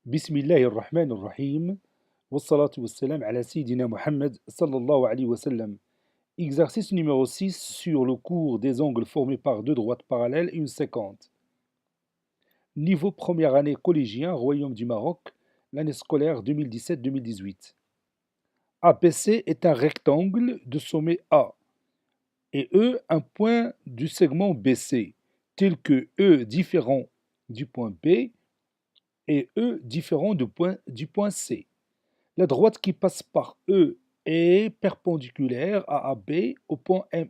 بسم الله الرحمن الرحيم والصلاة والسلام على سيدنا Mohammed sallallahu alayhi wa sallam. Exercice numéro 6 sur le cours des angles formés par deux droites parallèles et une séquente. Niveau première année collégien, Royaume du Maroc, l'année scolaire 2017-2018. ABC est un rectangle de sommet A et E un point du segment BC, tel que E différent du point B et E différent du point C. La droite qui passe par E est perpendiculaire à AB au point M.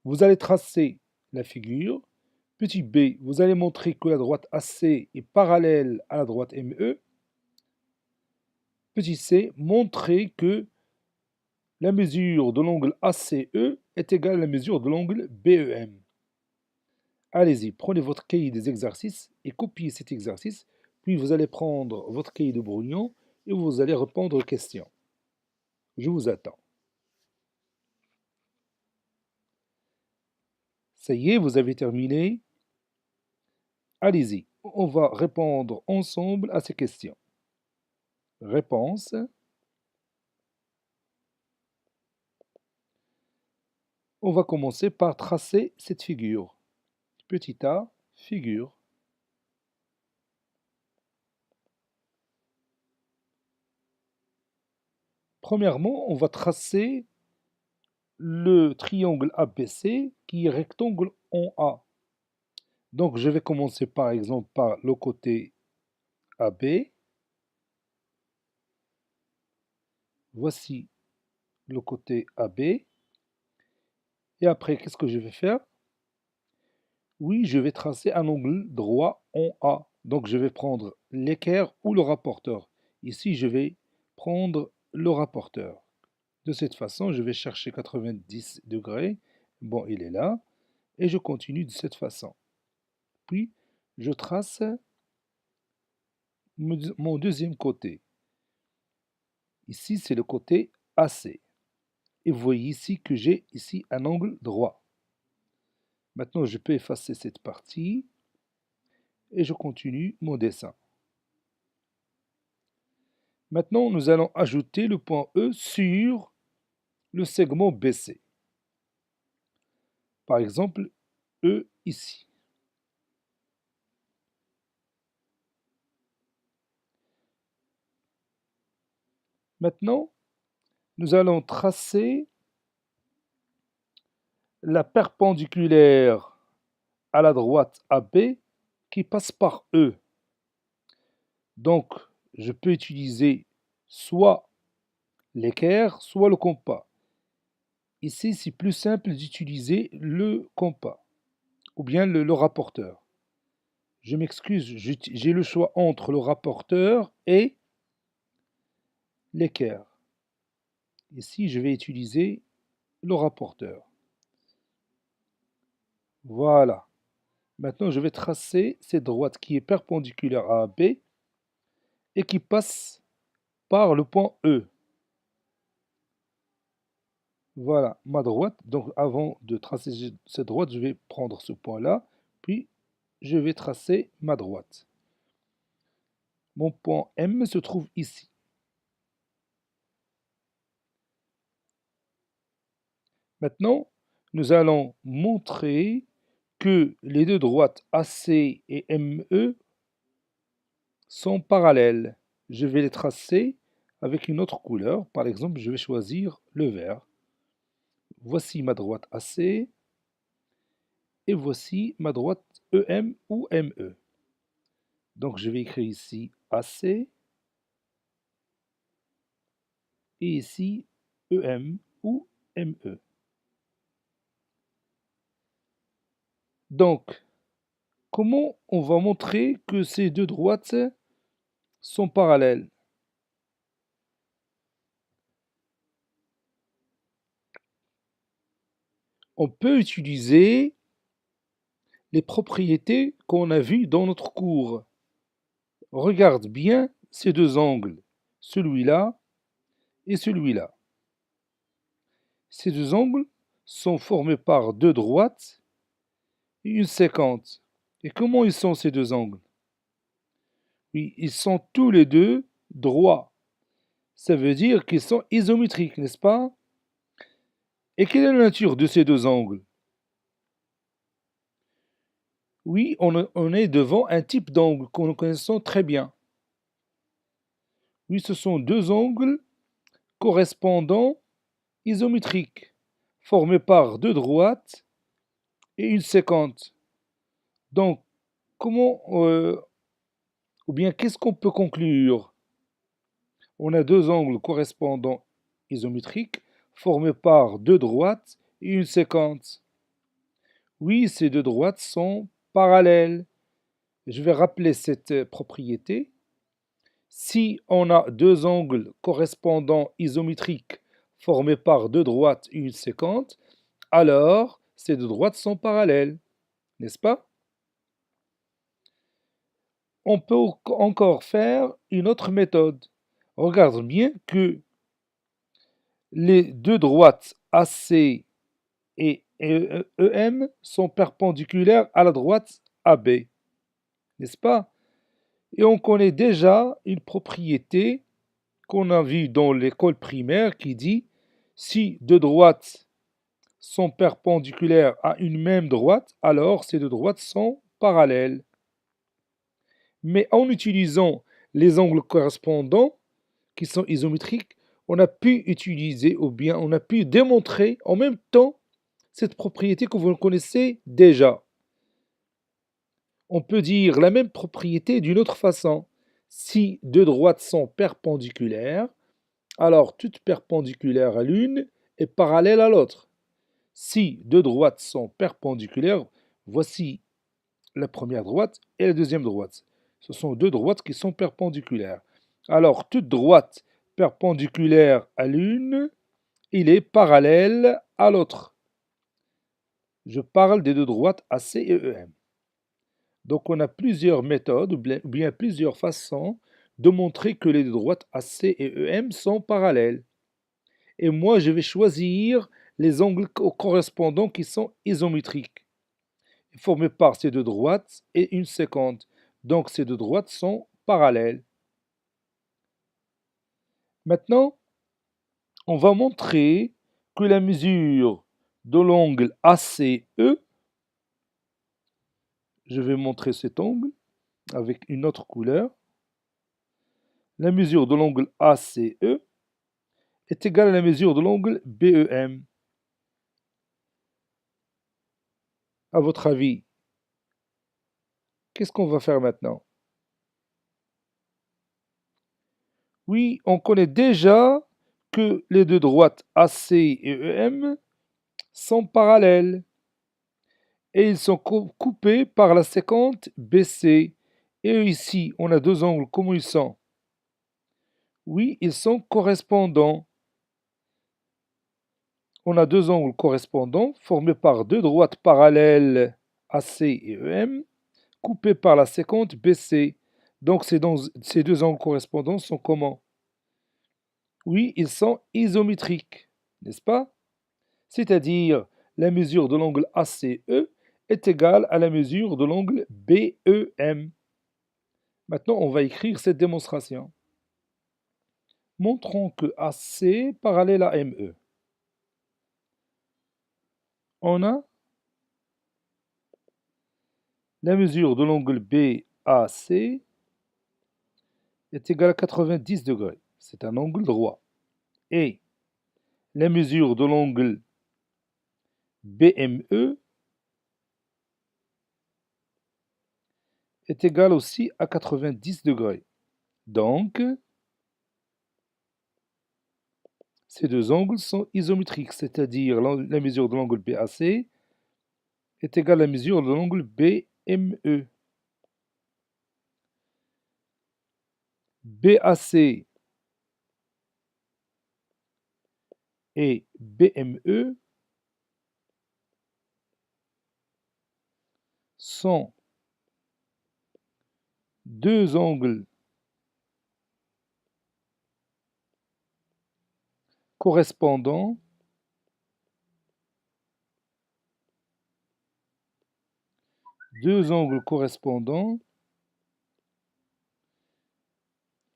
Vous allez tracer la figure. Petit b, vous allez montrer que la droite AC est parallèle à la droite ME. Petit c, montrez que la mesure de l'angle ACE est égale à la mesure de l'angle BEM. Allez-y, prenez votre cahier des exercices et copiez cet exercice. Puis vous allez prendre votre cahier de brouillon et vous allez répondre aux questions. Je vous attends. Ça y est, vous avez terminé. Allez-y, on va répondre ensemble à ces questions. Réponse. On va commencer par tracer cette figure. Petit a, figure. Premièrement, on va tracer le triangle ABC qui est rectangle en A. Donc, je vais commencer par exemple par le côté AB. Voici le côté AB. Et après, qu'est-ce que je vais faire? Oui, je vais tracer un angle droit en A. Donc, je vais prendre l'équerre ou le rapporteur. Ici, je vais prendre le rapporteur. De cette façon, je vais chercher 90 degrés. Bon, il est là. Et je continue de cette façon. Puis, je trace mon deuxième côté. Ici, c'est le côté AC. Et vous voyez ici que j'ai ici un angle droit. Maintenant, je peux effacer cette partie. Et je continue mon dessin. Maintenant, nous allons ajouter le point E sur le segment BC. Par exemple, E ici. Maintenant, nous allons tracer la perpendiculaire à la droite AB qui passe par E. Donc, je peux utiliser soit l'équerre, soit le compas. Ici, c'est plus simple d'utiliser le compas ou bien le rapporteur. Je m'excuse, j'ai le choix entre le rapporteur et l'équerre. Ici, je vais utiliser le rapporteur. Voilà. Maintenant, je vais tracer cette droite qui est perpendiculaire à AB et qui passe par le point E. Voilà ma droite. Donc, avant de tracer cette droite, je vais prendre ce point-là, puis je vais tracer ma droite. Mon point M se trouve ici. Maintenant, nous allons montrer que les deux droites AC et ME sont parallèles. Je vais les tracer avec une autre couleur. Par exemple, je vais choisir le vert. Voici ma droite AC et voici ma droite EM ou ME. Donc, je vais écrire ici AC et ici EM ou ME. Donc, comment on va montrer que ces deux droites sont parallèles? On peut utiliser les propriétés qu'on a vues dans notre cours. Regarde bien ces deux angles, celui-là et celui-là. Ces deux angles sont formés par deux droites et une séquente. Et comment ils sont ces deux angles? Oui, ils sont tous les deux droits. Ça veut dire qu'ils sont isométriques, n'est-ce pas? Et quelle est la nature de ces deux angles? Oui, on est devant un type d'angle que nous connaissons très bien. Oui, ce sont deux angles correspondants isométriques, formés par deux droites et une séquente. Donc, comment, ou bien qu'est-ce qu'on peut conclure? On a deux angles correspondants isométriques, formés par deux droites et une séquente. Oui, ces deux droites sont parallèles. Je vais rappeler cette propriété. Si on a deux angles correspondants isométriques formés par deux droites et une séquente, alors ces deux droites sont parallèles, n'est-ce pas? On peut encore faire une autre méthode. Regarde bien que les deux droites AC et EM sont perpendiculaires à la droite AB, n'est-ce pas? Et on connaît déjà une propriété qu'on a vue dans l'école primaire qui dit si deux droites sont perpendiculaires à une même droite, alors ces deux droites sont parallèles. Mais en utilisant les angles correspondants, qui sont isométriques, on a pu utiliser ou bien on a pu démontrer en même temps cette propriété que vous connaissez déjà. On peut dire la même propriété d'une autre façon. Si deux droites sont perpendiculaires, alors toute perpendiculaire à l'une est parallèle à l'autre. Si deux droites sont perpendiculaires, voici la première droite et la deuxième droite. Ce sont deux droites qui sont perpendiculaires. Alors, toute droite perpendiculaire à l'une, il est parallèle à l'autre. Je parle des deux droites AC et EM. Donc, on a plusieurs méthodes ou bien plusieurs façons de montrer que les deux droites AC et EM sont parallèles. Et moi, je vais choisir les angles correspondants qui sont isométriques, formés par ces deux droites et une séquente. Donc, ces deux droites sont parallèles. Maintenant, on va montrer que la mesure de l'angle ACE, je vais montrer cet angle avec une autre couleur, la mesure de l'angle ACE est égale à la mesure de l'angle BEM. À votre avis, qu'est-ce qu'on va faire maintenant? Oui, on connaît déjà que les deux droites AC et EM sont parallèles et ils sont coupés par la séquente BC. Et ici, on a deux angles, comment ils sont? Oui, ils sont correspondants. On a deux angles correspondants formés par deux droites parallèles AC et EM, coupées par la séquente BC. Donc ces deux angles correspondants sont comment? Oui, ils sont isométriques, n'est-ce pas? C'est-à-dire la mesure de l'angle ACE est égale à la mesure de l'angle BEM. Maintenant, on va écrire cette démonstration. Montrons que AC parallèle à ME. On a la mesure de l'angle BAC est égale à 90 degrés. C'est un angle droit. Et la mesure de l'angle BME est égale aussi à 90 degrés. Donc, ces deux angles sont isométriques, c'est-à-dire la mesure de l'angle BAC est égale à la mesure de l'angle BME. BAC et BME sont deux angles correspondants deux angles correspondants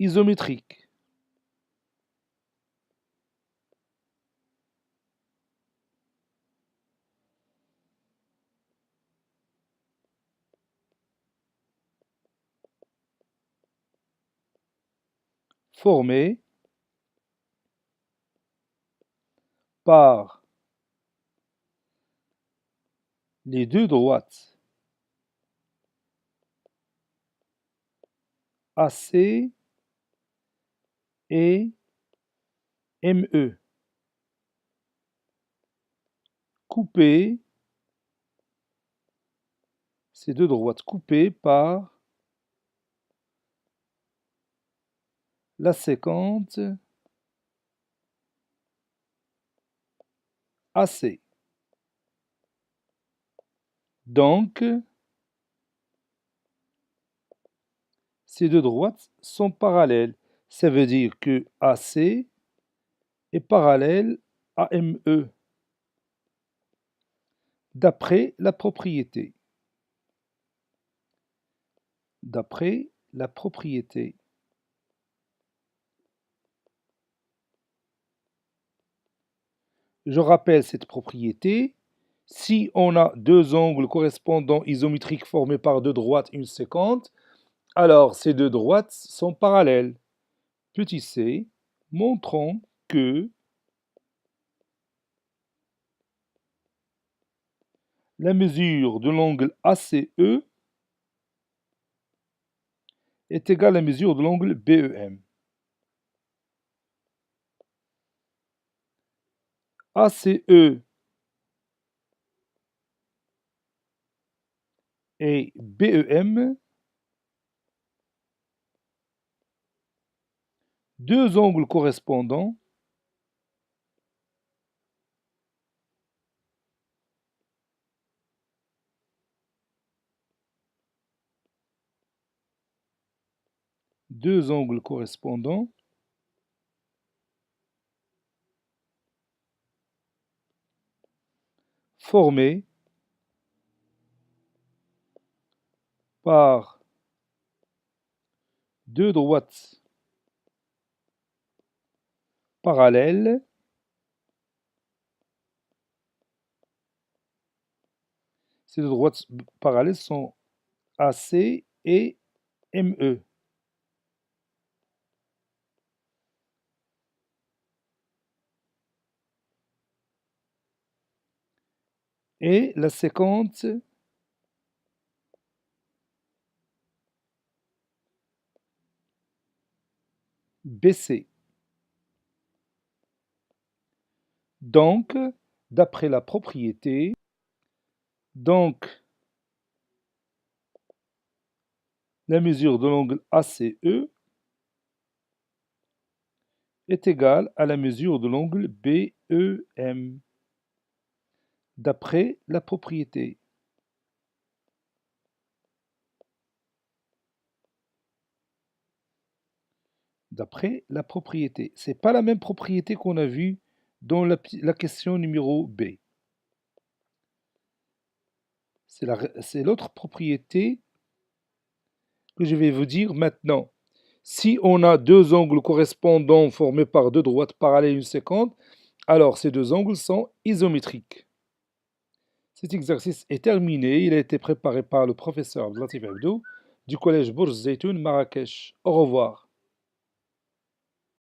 isométrique. Formé par les deux droites AC et ME, coupées, ces deux droites coupées par la séquente AC. Donc, ces deux droites sont parallèles. Ça veut dire que AC est parallèle à ME, d'après la propriété. D'après la propriété. Je rappelle cette propriété. Si on a deux angles correspondants isométriques formés par deux droites et une séquente, alors ces deux droites sont parallèles. Petit c, montrons que la mesure de l'angle ACE est égale à la mesure de l'angle BEM. ACE et BEM, deux angles correspondants formés par deux droites parallèles. Ces deux droites parallèles sont AC et ME. Et la séquente BC. Donc, d'après la propriété, la mesure de l'angle ACE est égale à la mesure de l'angle BEM, d'après la propriété. D'après la propriété. Ce n'est pas la même propriété qu'on a vue dans la question numéro B. C'est l'autre propriété que je vais vous dire maintenant. Si on a deux angles correspondants formés par deux droites parallèles et une séquente, alors ces deux angles sont isométriques. Cet exercice est terminé. Il a été préparé par le professeur Abdelatif Abdou du collège Bourj Zeytoun, Marrakech. Au revoir.